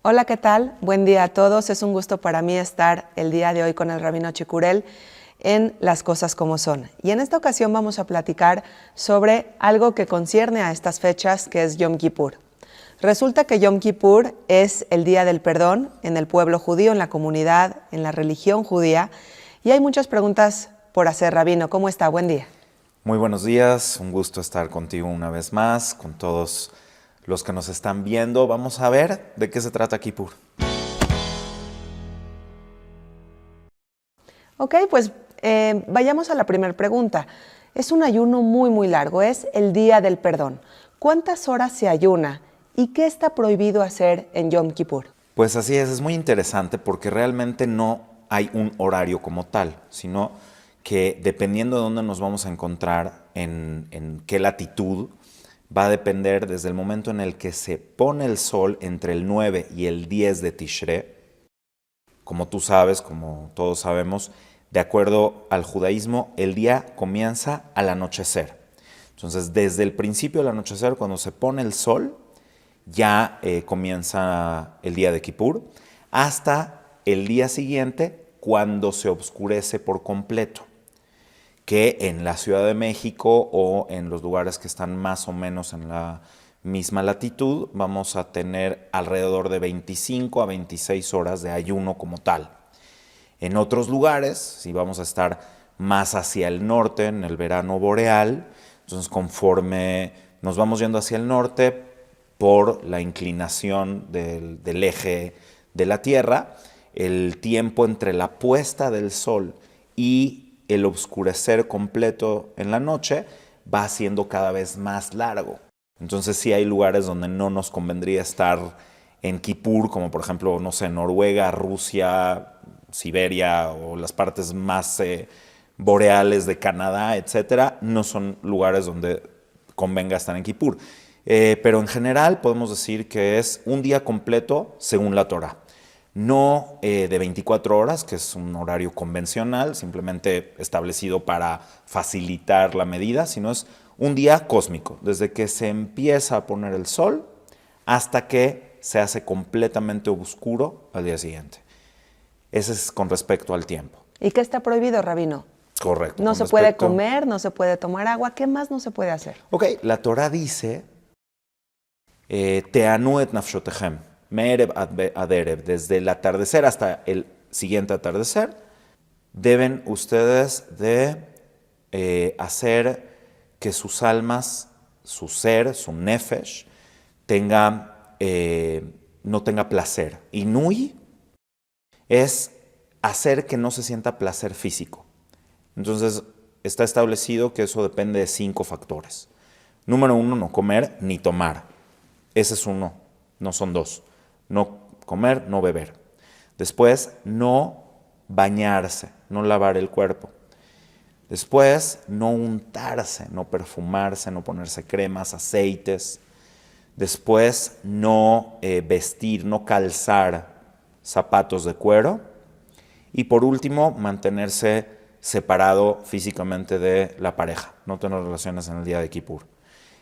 Hola, ¿qué tal? Buen día a todos. Es un gusto para mí estar el día de hoy con el Rabino Chicurel en Las Cosas Como Son. Y en esta ocasión vamos a platicar sobre algo que concierne a estas fechas, que es Yom Kippur. Resulta que Yom Kippur es el Día del Perdón en el pueblo judío, en la comunidad, en la religión judía. Y hay muchas preguntas por hacer, Rabino. ¿Cómo está? Buen día. Muy buenos días, un gusto estar contigo una vez más, con todos los que nos están viendo. Vamos a ver de qué se trata Kippur. Ok, pues vayamos a la primera pregunta. Es un ayuno muy largo, es el Día del Perdón. ¿Cuántas horas se ayuna y qué está prohibido hacer en Yom Kippur? Pues así es muy interesante porque realmente no hay un horario como tal, sino que dependiendo de dónde nos vamos a encontrar, en qué latitud, va a depender desde el momento en el que se pone el sol entre el 9 y el 10 de Tishré. Como tú sabes, como todos sabemos, de acuerdo al judaísmo, el día comienza al anochecer. Entonces, desde el principio del anochecer, cuando se pone el sol, ya comienza el día de Kippur, hasta el día siguiente, cuando se oscurece por completo, que en la Ciudad de México o en los lugares que están más o menos en la misma latitud, vamos a tener alrededor de 25 a 26 horas de ayuno como tal. En otros lugares, si vamos a estar más hacia el norte, en el verano boreal, entonces conforme nos vamos yendo hacia el norte, por la inclinación del eje de la Tierra, el tiempo entre la puesta del sol y el oscurecer completo en la noche va siendo cada vez más largo. Entonces sí hay lugares donde no nos convendría estar en Kippur, como por ejemplo, no sé, Noruega, Rusia, Siberia o las partes más boreales de Canadá, etcétera, no son lugares donde convenga estar en Kippur. Pero en general podemos decir que es un día completo según la Torah. No de 24 horas, que es un horario convencional, simplemente establecido para facilitar la medida, sino es un día cósmico, desde que se empieza a poner el sol hasta que se hace completamente oscuro al día siguiente. Ese es con respecto al tiempo. ¿Y qué está prohibido, Rabino? Correcto. No se puede comer, no se puede tomar agua. ¿Qué más no se puede hacer? Ok, la Torah dice, Teanu et nafshotechem, me'erev ad erev, desde el atardecer hasta el siguiente atardecer, deben ustedes de hacer que sus almas, su ser, su nefesh, no tenga placer. Inui es hacer que no se sienta placer físico. Entonces, está establecido que eso depende de 5 factores. Número 1, no comer ni tomar. Ese es uno, no son 2. No comer, no beber. Después, no bañarse, no lavar el cuerpo. Después, no untarse, no perfumarse, no ponerse cremas, aceites. Después, no vestir, no calzar zapatos de cuero. Y por último, mantenerse separado físicamente de la pareja, no tener relaciones en el día de Kippur.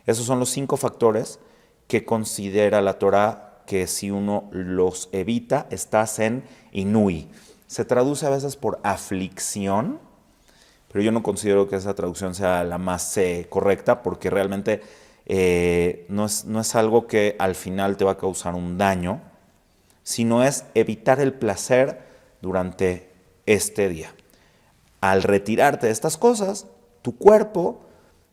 Esos son los 5 factores que considera la Torah que si uno los evita, estás en inui. Se traduce a veces por aflicción, pero yo no considero que esa traducción sea la más correcta, porque realmente no es algo que al final te va a causar un daño, sino es evitar el placer durante este día. Al retirarte de estas cosas, tu cuerpo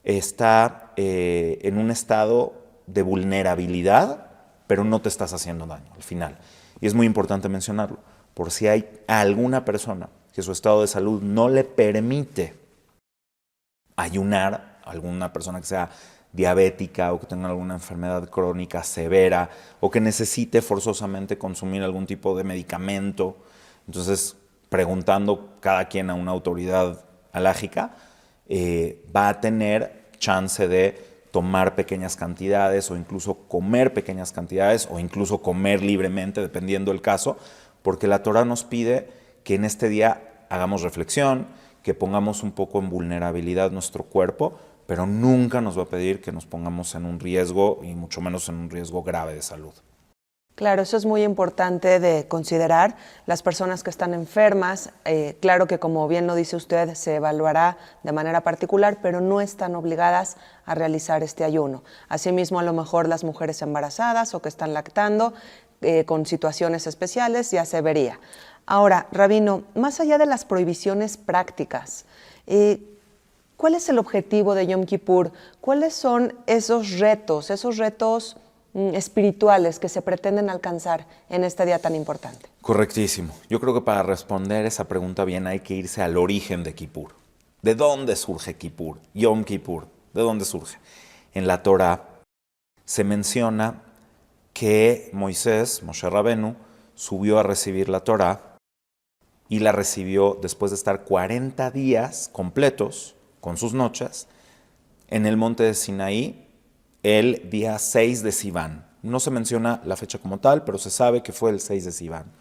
está en un estado de vulnerabilidad, pero no te estás haciendo daño al final. Y es muy importante mencionarlo, por si hay alguna persona que su estado de salud no le permite ayunar, alguna persona que sea diabética o que tenga alguna enfermedad crónica severa o que necesite forzosamente consumir algún tipo de medicamento. Entonces, preguntando cada quien a una autoridad halágica, va a tener chance de tomar pequeñas cantidades o incluso comer pequeñas cantidades o incluso comer libremente, dependiendo del caso, porque la Torah nos pide que en este día hagamos reflexión, que pongamos un poco en vulnerabilidad nuestro cuerpo, pero nunca nos va a pedir que nos pongamos en un riesgo y mucho menos en un riesgo grave de salud. Claro, eso es muy importante de considerar. Las personas que están enfermas, claro que como bien lo dice usted, se evaluará de manera particular, pero no están obligadas a realizar este ayuno. Asimismo, a lo mejor las mujeres embarazadas o que están lactando, con situaciones especiales, ya se vería. Ahora, Rabino, más allá de las prohibiciones prácticas, ¿cuál es el objetivo de Yom Kippur? ¿Cuáles son esos retos espirituales que se pretenden alcanzar en este día tan importante? Correctísimo. Yo creo que para responder esa pregunta bien hay que irse al origen de Kippur. ¿De dónde surge Kippur? Yom Kippur. ¿De dónde surge? En la Torá se menciona que Moshe Rabenu, subió a recibir la Torá y la recibió después de estar 40 días completos con sus noches en el monte de Sinaí, el día 6 de Sivan. No se menciona la fecha como tal, pero se sabe que fue el 6 de Sivan.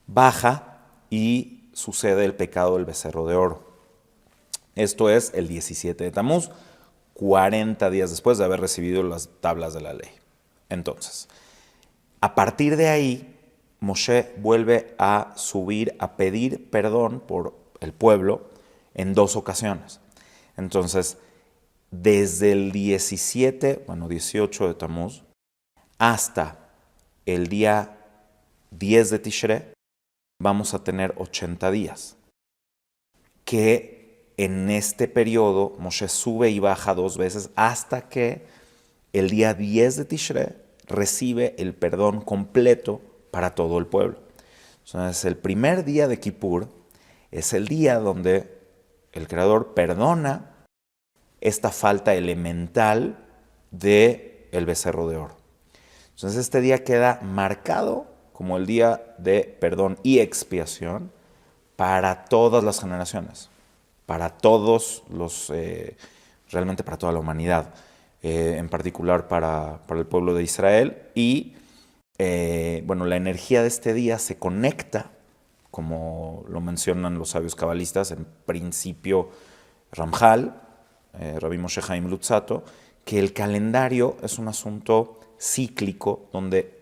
Baja y sucede el pecado del becerro de oro. Esto es el 17 de Tamuz, 40 días después de haber recibido las tablas de la ley. Entonces, a partir de ahí, Moshe vuelve a subir a pedir perdón por el pueblo en 2 ocasiones. Entonces, desde el 18 de Tamuz hasta el día 10 de Tishrei vamos a tener 80 días. Que en este periodo Moshe sube y baja 2 veces hasta que el día 10 de Tishrei recibe el perdón completo para todo el pueblo. Entonces, el primer día de Kippur es el día donde el Creador perdona esta falta elemental del becerro de oro. Entonces este día queda marcado como el día de perdón y expiación para todas las generaciones, para todos los, realmente para toda la humanidad, en particular para el pueblo de Israel. Y la energía de este día se conecta, como lo mencionan los sabios cabalistas, en principio Ramjal, Rabbi Moshe Chaim Luzzatto, que el calendario es un asunto cíclico donde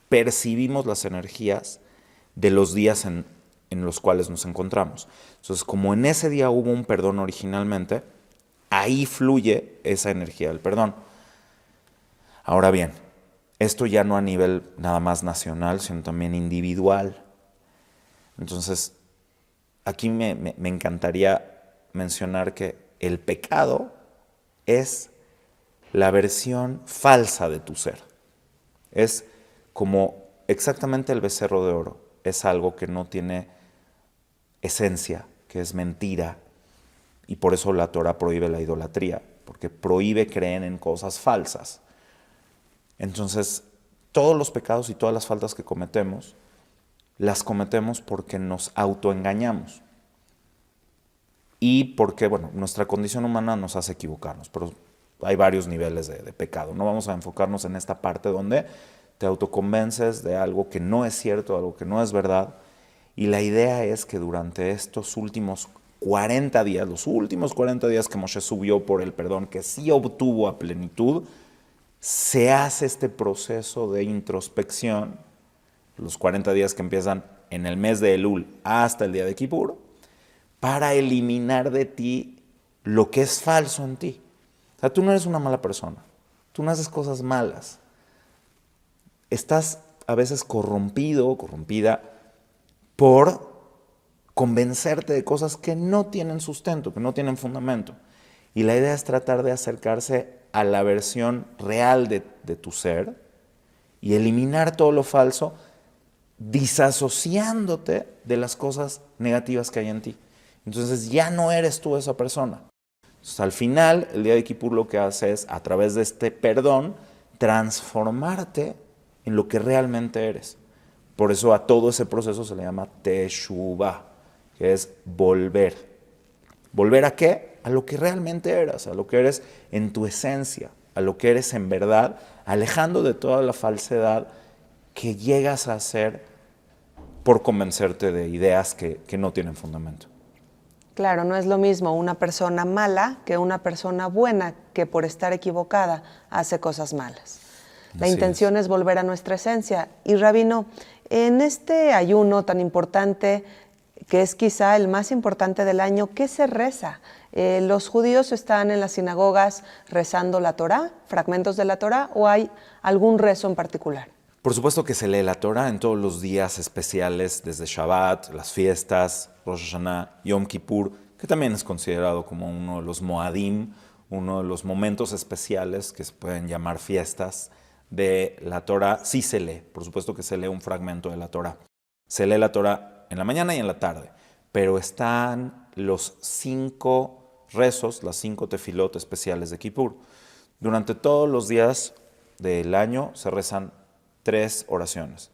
percibimos las energías de los días en los cuales nos encontramos. Entonces, como en ese día hubo un perdón originalmente, ahí fluye esa energía del perdón. Ahora bien, esto ya no a nivel nada más nacional, sino también individual. Entonces, aquí me encantaría mencionar que el pecado es la versión falsa de tu ser. Es como exactamente el becerro de oro. Es algo que no tiene esencia, que es mentira. Y por eso la Torah prohíbe la idolatría, porque prohíbe creer en cosas falsas. Entonces, todos los pecados y todas las faltas que cometemos, las cometemos porque nos autoengañamos. Y porque, nuestra condición humana nos hace equivocarnos, pero hay varios niveles de pecado. No vamos a enfocarnos en esta parte donde te autoconvences de algo que no es cierto, algo que no es verdad. Y la idea es que durante estos últimos 40 días, los últimos 40 días que Moshe subió por el perdón, que sí obtuvo a plenitud, se hace este proceso de introspección, los 40 días que empiezan en el mes de Elul hasta el día de Kippur, para eliminar de ti lo que es falso en ti. O sea, tú no eres una mala persona, tú no haces cosas malas. Estás a veces corrompido o corrompida por convencerte de cosas que no tienen sustento, que no tienen fundamento. Y la idea es tratar de acercarse a la versión real de tu ser y eliminar todo lo falso, disasociándote de las cosas negativas que hay en ti. Entonces ya no eres tú esa persona. Entonces, al final, el día de Kippur lo que hace es, a través de este perdón, transformarte en lo que realmente eres. Por eso a todo ese proceso se le llama Teshuvah, que es volver. ¿Volver a qué? A lo que realmente eras, a lo que eres en tu esencia, a lo que eres en verdad, alejando de toda la falsedad que llegas a hacer por convencerte de ideas que no tienen fundamento. Claro, no es lo mismo una persona mala que una persona buena que por estar equivocada hace cosas malas. La intención es volver a nuestra esencia. Y Rabino, en este ayuno tan importante, que es quizá el más importante del año, ¿qué se reza? ¿Los judíos están en las sinagogas rezando la Torá, fragmentos de la Torá, o hay algún rezo en particular? Por supuesto que se lee la Torá en todos los días especiales, desde Shabbat, las fiestas, Rosh Hashanah, Yom Kippur, que también es considerado como uno de los Moadim, uno de los momentos especiales que se pueden llamar fiestas de la Torá. Sí se lee, por supuesto que se lee un fragmento de la Torá. Se lee la Torá en la mañana y en la tarde, pero están los 5 rezos, las 5 tefilot especiales de Kippur. Durante todos los días del año se rezan 3 oraciones.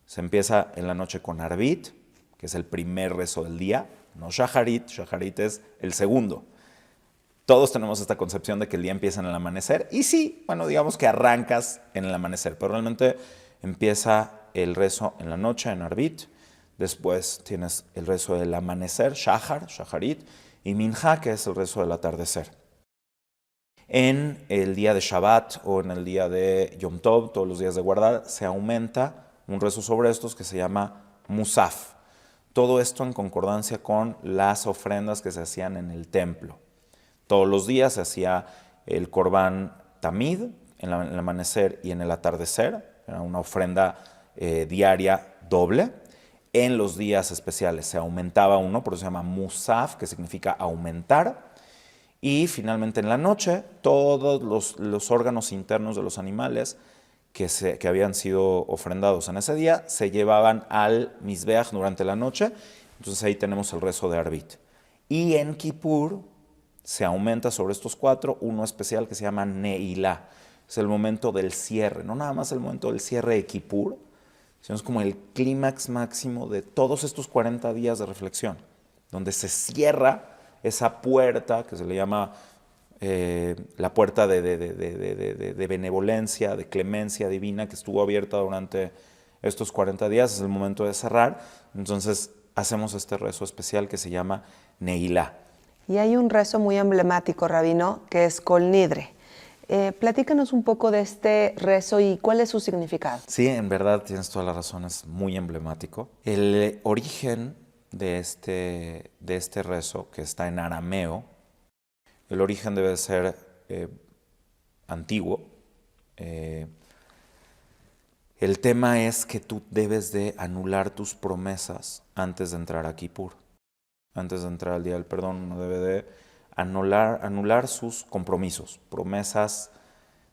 Se empieza en la noche con Arbit, que es el primer rezo del día, no Shacharit. Shacharit es el segundo. Todos tenemos esta concepción de que el día empieza en el amanecer, y sí, bueno, digamos que arrancas en el amanecer, pero realmente empieza el rezo en la noche, en Arbit. Después tienes el rezo del amanecer, Shachar, Shacharit, y Minha, que es el rezo del atardecer. En el día de Shabbat o en el día de Yom Tov, todos los días de guardar, se aumenta un rezo sobre estos que se llama Musaf. Todo esto en concordancia con las ofrendas que se hacían en el templo. Todos los días se hacía el Corbán Tamid, en el amanecer y en el atardecer. Era una ofrenda diaria doble. En los días especiales se aumentaba uno, por eso se llama Musaf, que significa aumentar. Y finalmente en la noche, todos los órganos internos de los animales que habían sido ofrendados en ese día se llevaban al Mizbeach durante la noche. Entonces ahí tenemos el rezo de Arbit. Y en Kippur se aumenta sobre estos 4 uno especial que se llama Neilá. Es el momento del cierre, no nada más el momento del cierre de Kippur, sino es como el clímax máximo de todos estos 40 días de reflexión, donde se cierra esa puerta que se le llama la puerta de benevolencia, de clemencia divina, que estuvo abierta durante estos 40 días, es el momento de cerrar. Entonces hacemos este rezo especial que se llama Neilá. Y hay un rezo muy emblemático, Rabino, que es Kol Nidre. Platícanos un poco de este rezo y cuál es su significado. Sí, en verdad tienes toda la razón, es muy emblemático. El origen de este rezo, que está en arameo, el origen debe ser antiguo. El tema es que tú debes de anular tus promesas antes de entrar a Kippur. Antes de entrar al Día del Perdón, uno debe de anular sus compromisos, promesas,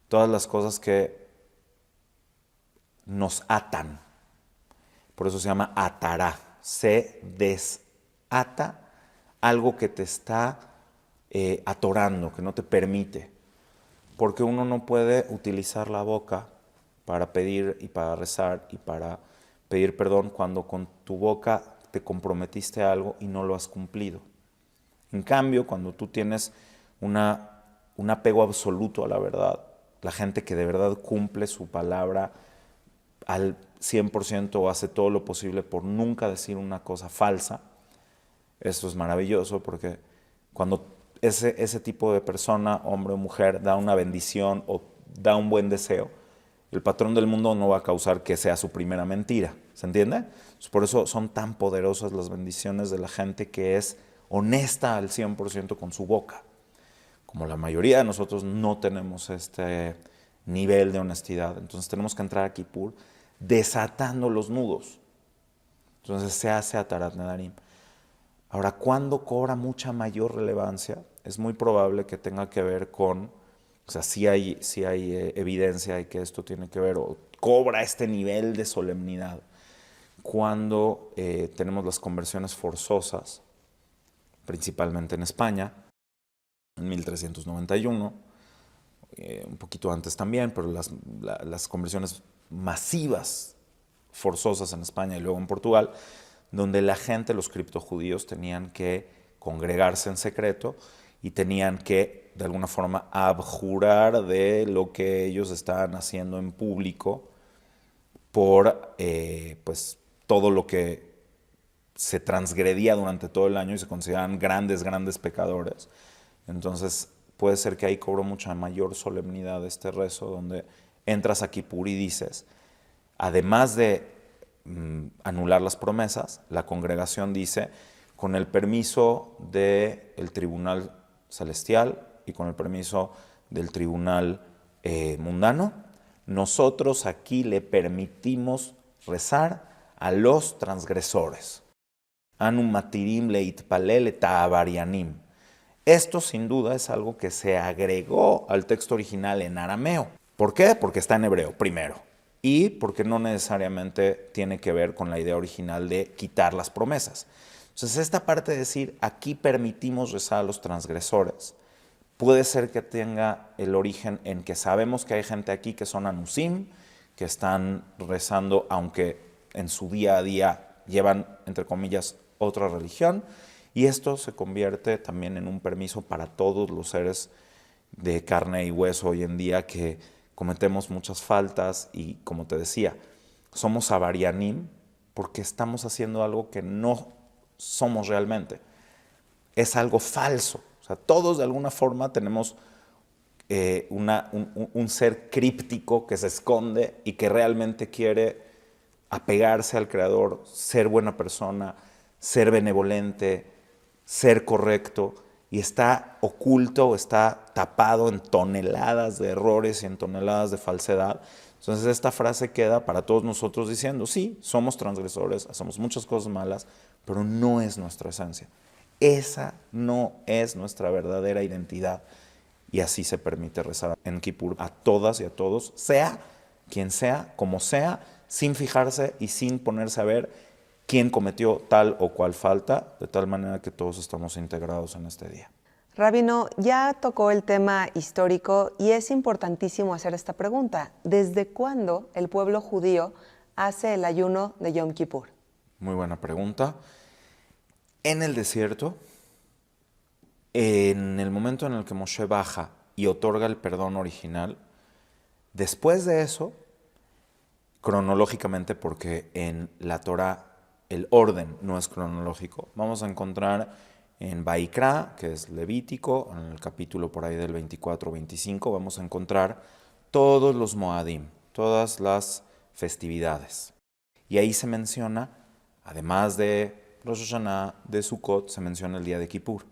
todas las cosas que nos atan. Por eso se llama atará. Se desata algo que te está atorando, que no te permite. Porque uno no puede utilizar la boca para pedir y para rezar y para pedir perdón cuando con tu boca te comprometiste a algo y no lo has cumplido. En cambio, cuando tú tienes un apego absoluto a la verdad, la gente que de verdad cumple su palabra al 100% o hace todo lo posible por nunca decir una cosa falsa, esto es maravilloso porque cuando ese tipo de persona, hombre o mujer, da una bendición o da un buen deseo, el patrón del mundo no va a causar que sea su primera mentira. ¿Se entiende? Por eso son tan poderosas las bendiciones de la gente que es honesta al 100% con su boca. Como la mayoría de nosotros no tenemos este nivel de honestidad, entonces tenemos que entrar a Kippur desatando los nudos. Entonces se hace Atarat Nedarim. Ahora, ¿cuándo cobra mucha mayor relevancia? Es muy probable que tenga que ver con, o sea, sí hay evidencia de que esto tiene que ver o cobra este nivel de solemnidad cuando tenemos las conversiones forzosas, principalmente en España, en 1391, un poquito antes también, pero las conversiones masivas, forzosas en España y luego en Portugal, donde la gente, los criptojudíos, tenían que congregarse en secreto y tenían que, de alguna forma, abjurar de lo que ellos estaban haciendo en público por pues, todo lo que se transgredía durante todo el año y se consideraban grandes pecadores. Entonces puede ser que ahí cobró mucha mayor solemnidad este rezo, donde entras a Kippur y dices, además de anular las promesas, la congregación dice, con el permiso del tribunal celestial y con el permiso del tribunal mundano, nosotros aquí le permitimos rezar a los transgresores. Anu matirim leitpalel etavarianim. Esto sin duda es algo que se agregó al texto original en arameo. ¿Por qué? Porque está en hebreo, primero. Y porque no necesariamente tiene que ver con la idea original de quitar las promesas. Entonces, esta parte de decir, aquí permitimos rezar a los transgresores, puede ser que tenga el origen en que sabemos que hay gente aquí que son anusim, que están rezando, aunque en su día a día llevan, entre comillas, otra religión, y esto se convierte también en un permiso para todos los seres de carne y hueso hoy en día que cometemos muchas faltas y, como te decía, somos avarianim porque estamos haciendo algo que no somos realmente. Es algo falso. O sea, todos de alguna forma tenemos un ser críptico que se esconde y que realmente quiere apegarse al Creador, ser buena persona, ser benevolente, ser correcto, y está oculto, está tapado en toneladas de errores y en toneladas de falsedad. Entonces esta frase queda para todos nosotros diciendo, sí, somos transgresores, hacemos muchas cosas malas, pero no es nuestra esencia. Esa no es nuestra verdadera identidad. Y así se permite rezar en Kippur a todas y a todos, sea quien sea, como sea, sin fijarse y sin ponerse a ver quién cometió tal o cual falta, de tal manera que todos estamos integrados en este día. Rabino, ya tocó el tema histórico y es importantísimo hacer esta pregunta. ¿Desde cuándo el pueblo judío hace el ayuno de Yom Kippur? Muy buena pregunta. En el desierto, en el momento en el que Moshe baja y otorga el perdón original, después de eso, cronológicamente, porque en la Torá el orden no es cronológico, vamos a encontrar en Vaikra, que es Levítico, en el capítulo por ahí del 24-25, vamos a encontrar todos los Moadim, todas las festividades. Y ahí se menciona, además de Rosh Hashanah, de Sukkot, se menciona el día de Kippur.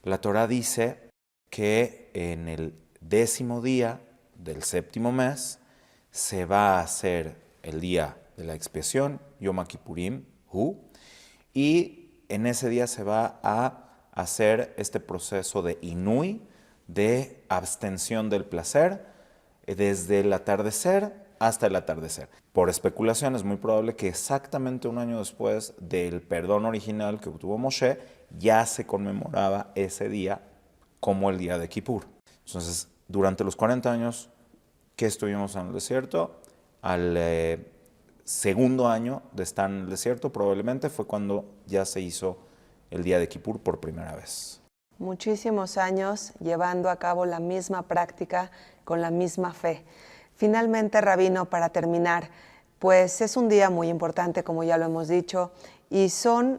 La Torá dice que en el 10º día del 7º mes se va a hacer el día de la expiación, Yom Kippurim, y en ese día se va a hacer este proceso de inui, de abstención del placer, desde el atardecer hasta el atardecer. Por especulación es muy probable que exactamente un año después del perdón original que obtuvo Moshe, ya se conmemoraba ese día como el día de Kippur. Entonces, durante los 40 años que estuvimos en el desierto, al segundo año de estar en el desierto probablemente fue cuando ya se hizo el día de Kippur por primera vez. Muchísimos años llevando a cabo la misma práctica con la misma fe. Finalmente, Rabino, para terminar, pues es un día muy importante, como ya lo hemos dicho, y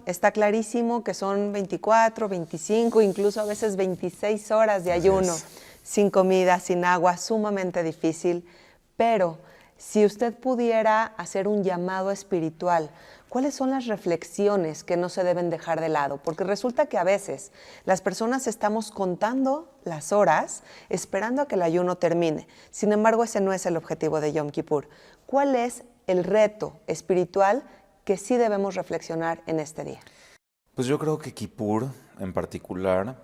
está clarísimo que son 24, 25, incluso a veces 26 horas de ayuno, sin comida, sin agua, sumamente difícil. Pero si usted pudiera hacer un llamado espiritual, ¿cuáles son las reflexiones que no se deben dejar de lado? Porque resulta que a veces las personas estamos contando las horas esperando a que el ayuno termine. Sin embargo, ese no es el objetivo de Yom Kippur. ¿Cuál es el reto espiritual que sí debemos reflexionar en este día? Pues yo creo que Kippur, en particular,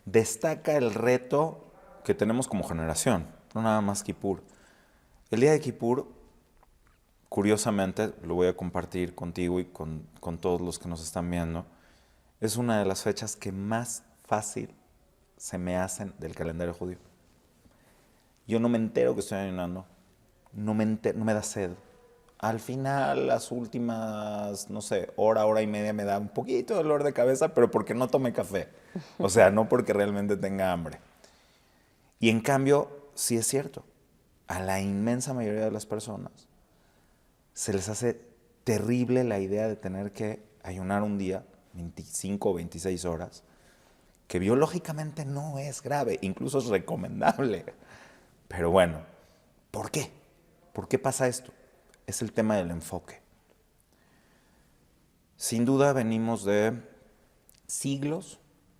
destaca el reto que tenemos como generación, no nada más Kippur. El día de Kippur, curiosamente, lo voy a compartir contigo y con todos los que nos están viendo, es una de las fechas que más fácil se me hacen del calendario judío. Yo no me entero que estoy ayunando, no me da sed. Al final, las últimas, no sé, hora y media me da un poquito de dolor de cabeza, pero porque no tomé café. O sea, no porque realmente tenga hambre. Y en cambio, sí es cierto, a la inmensa mayoría de las personas se les hace terrible la idea de tener que ayunar un día, 25 o 26 horas, que biológicamente no es grave, incluso es recomendable. Pero bueno, ¿Por qué? ¿Por qué pasa esto? Es el tema del enfoque. Sin duda venimos de siglos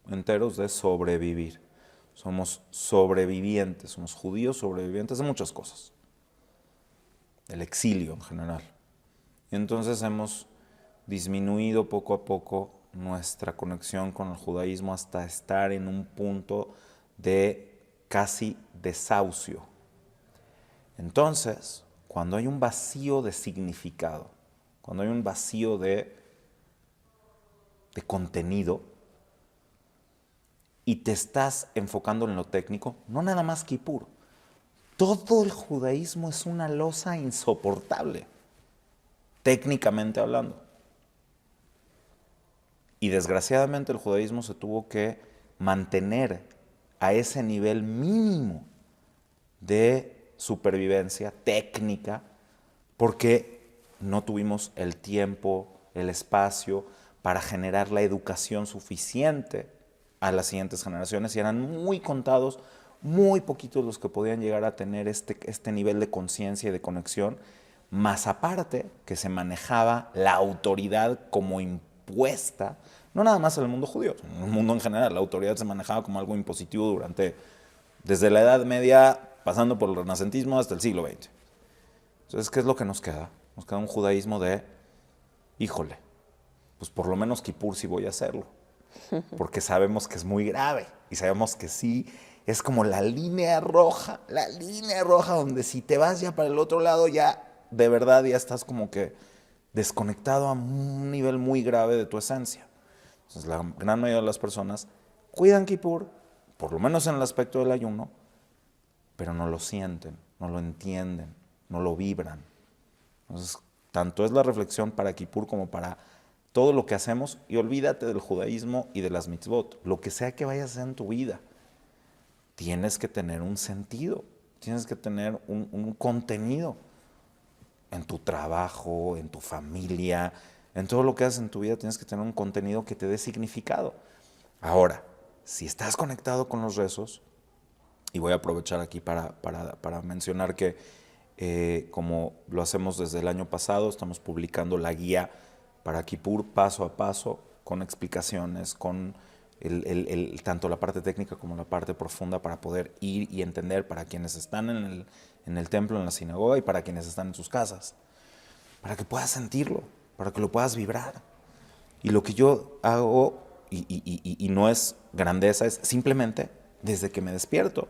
enteros de sobrevivir. Somos sobrevivientes, somos judíos sobrevivientes de muchas cosas. Del exilio en general. Y entonces hemos disminuido poco a poco nuestra conexión con el judaísmo hasta estar en un punto de casi desahucio. Entonces, cuando hay un vacío de significado, cuando hay un vacío de contenido y te estás enfocando en lo técnico, no nada más Kipur, todo el judaísmo es una losa insoportable, técnicamente hablando. Y desgraciadamente el judaísmo se tuvo que mantener a ese nivel mínimo de supervivencia técnica porque no tuvimos el tiempo, el espacio para generar la educación suficiente a las siguientes generaciones y eran muy contados, muy poquitos los que podían llegar a tener este nivel de conciencia y de conexión, más aparte que se manejaba la autoridad como impuesta, no nada más en el mundo judío, en el mundo en general, la autoridad se manejaba como algo impositivo desde la Edad Media, pasando por el renacentismo hasta el siglo XX. Entonces, ¿qué es lo que nos queda? Nos queda un judaísmo de, híjole, pues por lo menos Kipur sí voy a hacerlo, porque sabemos que es muy grave y sabemos que sí es como la línea roja donde si te vas ya para el otro lado ya de verdad ya estás como que desconectado a un nivel muy grave de tu esencia. Entonces la gran mayoría de las personas cuidan Kipur, por lo menos en el aspecto del ayuno, pero no lo sienten, no lo entienden, no lo vibran. Entonces, tanto es la reflexión para Kipur como para todo lo que hacemos, y olvídate del judaísmo y de las mitzvot, lo que sea que vayas a hacer en tu vida, tienes que tener un sentido, tienes que tener un contenido en tu trabajo, en tu familia, en todo lo que haces en tu vida tienes que tener un contenido que te dé significado. Ahora, si estás conectado con los rezos, y voy a aprovechar aquí para mencionar que como lo hacemos desde el año pasado, estamos publicando la guía para Kipur paso a paso, con explicaciones, con tanto la parte técnica como la parte profunda para poder ir y entender para quienes están en el templo, en la sinagoga y para quienes están en sus casas, para que puedas sentirlo, para que lo puedas vibrar. Y lo que yo hago, y no es grandeza, es simplemente desde que me despierto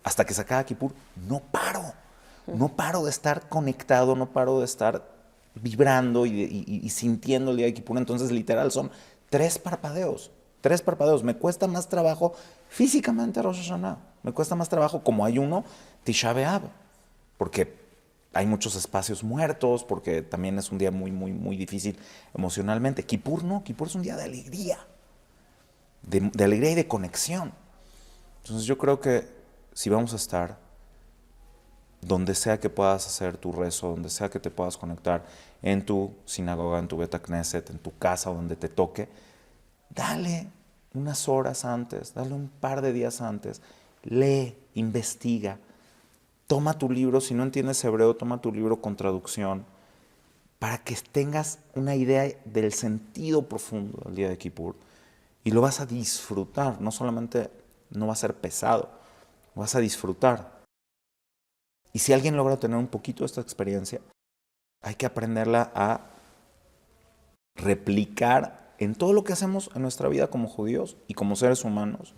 hasta que se acaba Kipur, no paro de estar conectado, no paro de estar vibrando y sintiendo el día de Kipur. Entonces literal son 3 parpadeos, me cuesta más trabajo físicamente Rosh Hashanah, me cuesta más trabajo como ayuno Tisha B'Av, porque hay muchos espacios muertos, porque también es un día muy, muy, muy difícil emocionalmente. Kipur no, Kipur es un día de alegría, de alegría y de conexión. Entonces yo creo que si vamos a estar donde sea que puedas hacer tu rezo, donde sea que te puedas conectar, en tu sinagoga, en tu Bet Knesset, en tu casa, donde te toque, dale unas horas antes, dale un par de días antes, lee, investiga, toma tu libro, si no entiendes hebreo, toma tu libro con traducción, para que tengas una idea del sentido profundo del día de Kipur, y lo vas a disfrutar, no solamente no va a ser pesado, lo vas a disfrutar. Y si alguien logra tener un poquito de esta experiencia, hay que aprenderla a replicar en todo lo que hacemos en nuestra vida como judíos y como seres humanos.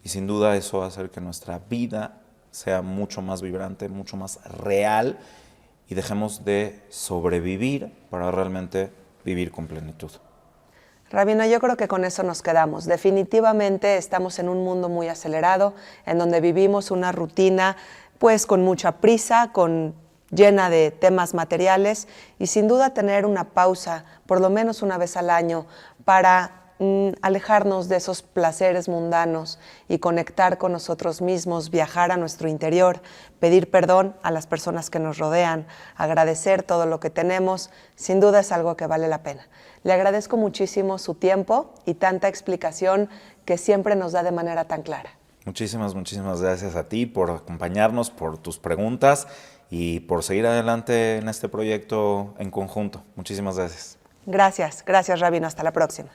Y sin duda eso va a hacer que nuestra vida sea mucho más vibrante, mucho más real y dejemos de sobrevivir para realmente vivir con plenitud. Rabino, yo creo que con eso nos quedamos. Definitivamente estamos en un mundo muy acelerado, en donde vivimos una rutina pues con mucha prisa, llena de temas materiales, y sin duda tener una pausa, por lo menos una vez al año, para alejarnos de esos placeres mundanos y conectar con nosotros mismos, viajar a nuestro interior, pedir perdón a las personas que nos rodean, agradecer todo lo que tenemos, sin duda es algo que vale la pena. Le agradezco muchísimo su tiempo y tanta explicación que siempre nos da de manera tan clara. Muchísimas, muchísimas gracias a ti por acompañarnos, por tus preguntas y por seguir adelante en este proyecto en conjunto. Muchísimas gracias. Gracias, gracias, Rabino. Hasta la próxima.